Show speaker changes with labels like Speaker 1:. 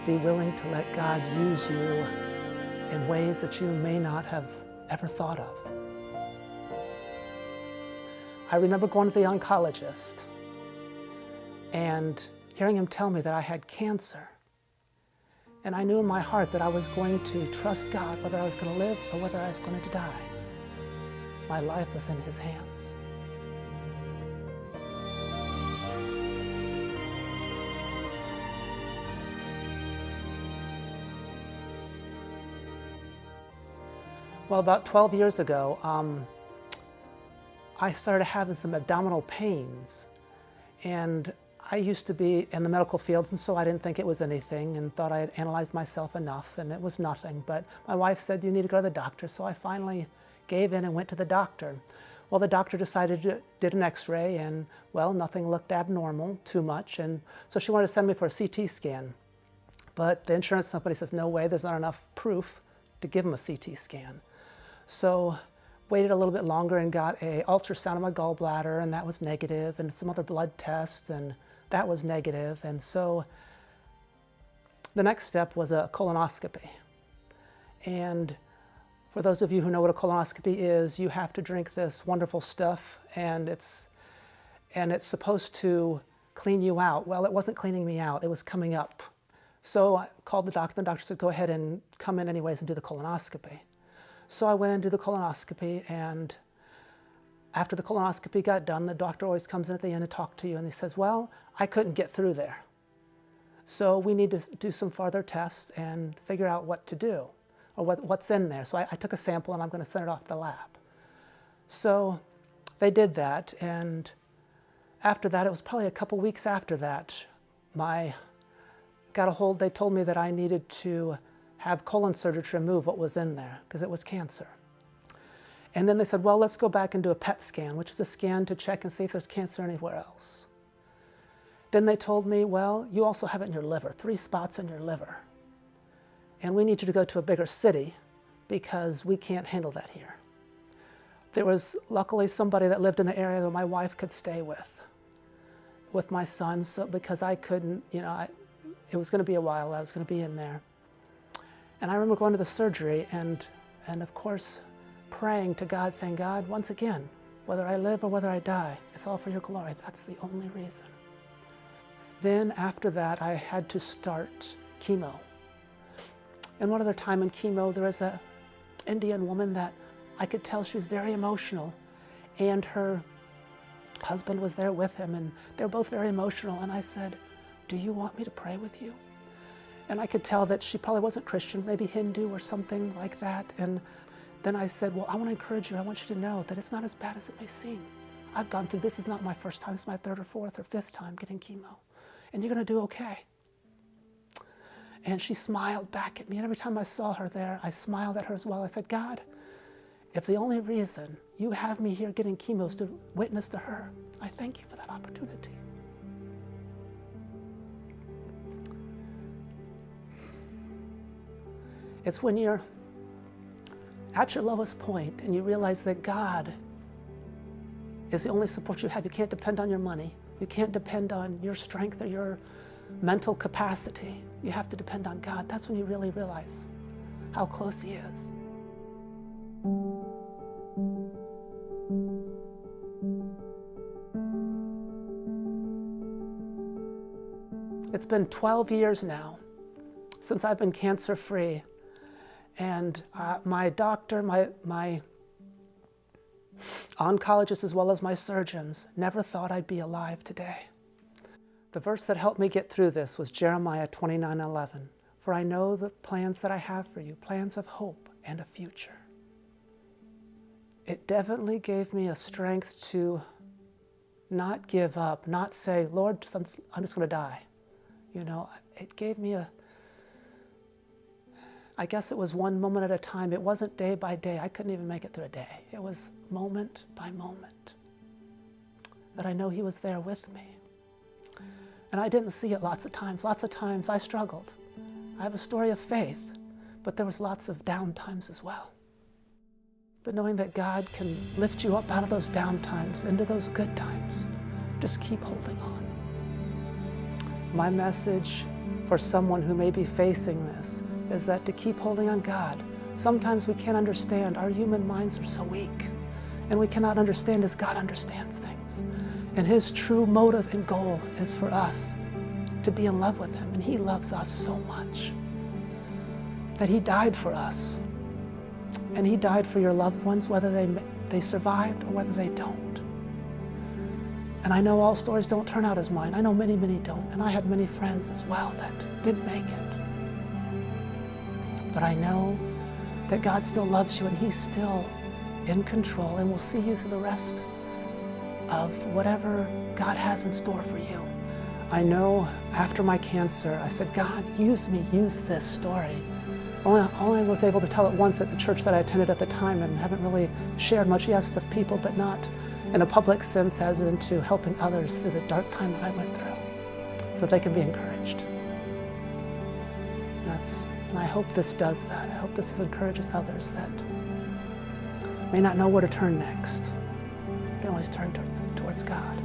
Speaker 1: Be willing to let God use you in ways that you may not have ever thought of. I remember going to the oncologist and hearing him tell me that I had cancer. And I knew in my heart that I was going to trust God, whether I was going to live or whether I was going to die. My life was in His hands. Well, about 12 years ago, I started having some abdominal pains. And I used to be in the medical fields, and so I didn't think it was anything and thought I had analyzed myself enough, and it was nothing. But my wife said, you need to go to the doctor. So I finally gave in and went to the doctor. Well, the doctor did an x-ray, and, well, nothing looked abnormal too much. And so she wanted to send me for a CT scan. But the insurance company says, no way, there's not enough proof to give them a CT scan. So waited a little bit longer and got an ultrasound of my gallbladder, and that was negative, and some other blood tests, and that was negative. And so the next step was a colonoscopy. And for those of you who know what a colonoscopy is, you have to drink this wonderful stuff, and it's supposed to clean you out. Well, it wasn't cleaning me out, it was coming up. So I called the doctor said, go ahead and come in anyways and do the colonoscopy. So I went and did the colonoscopy, and after the colonoscopy got done, the doctor always comes in at the end to talk to you, and he says, well, I couldn't get through there. So we need to do some further tests and figure out what to do, or what's in there. So I took a sample, and I'm going to send it off to the lab. So they did that, and after that, it was probably a couple weeks after that, they told me that I needed to have colon surgery to remove what was in there, because it was cancer. And then they said, well, let's go back and do a PET scan, which is a scan to check and see if there's cancer anywhere else. Then they told me, well, you also have it in your liver, 3 spots in your liver. And we need you to go to a bigger city because we can't handle that here. There was luckily somebody that lived in the area that my wife could stay with my son, so because I couldn't, it was going to be a while I was going to be in there. And I remember going to the surgery and of course, praying to God, saying, God, once again, whether I live or whether I die, it's all for your glory. That's the only reason. Then after that, I had to start chemo. And one other time in chemo, there was an Indian woman that I could tell she was very emotional, and her husband was there with him, and they were both very emotional. And I said, do you want me to pray with you? And I could tell that she probably wasn't Christian, maybe Hindu or something like that. And then I said, well, I want to encourage you. I want you to know that it's not as bad as it may seem. I've gone through, this is not my first time, it's my 3rd or 4th or 5th time getting chemo. And you're going to do okay. And she smiled back at me. And every time I saw her there, I smiled at her as well. I said, God, if the only reason you have me here getting chemo is to witness to her, I thank you for that opportunity. It's when you're at your lowest point and you realize that God is the only support you have. You can't depend on your money. You can't depend on your strength or your mental capacity. You have to depend on God. That's when you really realize how close He is. It's been 12 years now since I've been cancer-free. And my doctor, my oncologist, as well as my surgeons, never thought I'd be alive today. The verse that helped me get through this was Jeremiah 29:11. For I know the plans that I have for you, plans of hope and a future. It definitely gave me a strength to not give up, not say, Lord, I'm just going to die. It gave me I guess it was one moment at a time. It wasn't day by day. I couldn't even make it through a day. It was moment by moment. But I know He was there with me. And I didn't see it lots of times. Lots of times I struggled. I have a story of faith, but there was lots of down times as well. But knowing that God can lift you up out of those down times into those good times, just keep holding on. My message for someone who may be facing this is that to keep holding on God. Sometimes we can't understand. Our human minds are so weak. And we cannot understand as God understands things. And his true motive and goal is for us to be in love with him. And he loves us so much that he died for us. And he died for your loved ones, whether they survived or whether they don't. And I know all stories don't turn out as mine. I know many, many don't. And I had many friends as well that didn't make it. But I know that God still loves you and he's still in control and will see you through the rest of whatever God has in store for you. I know after my cancer, I said, God, use me, use this story. Only was able to tell it once at the church that I attended at the time and haven't really shared much, yes, to people, but not in a public sense as into helping others through the dark time that I went through so that they can be encouraged. And I hope this does that. I hope this encourages others that may not know where to turn next. You can always turn towards God.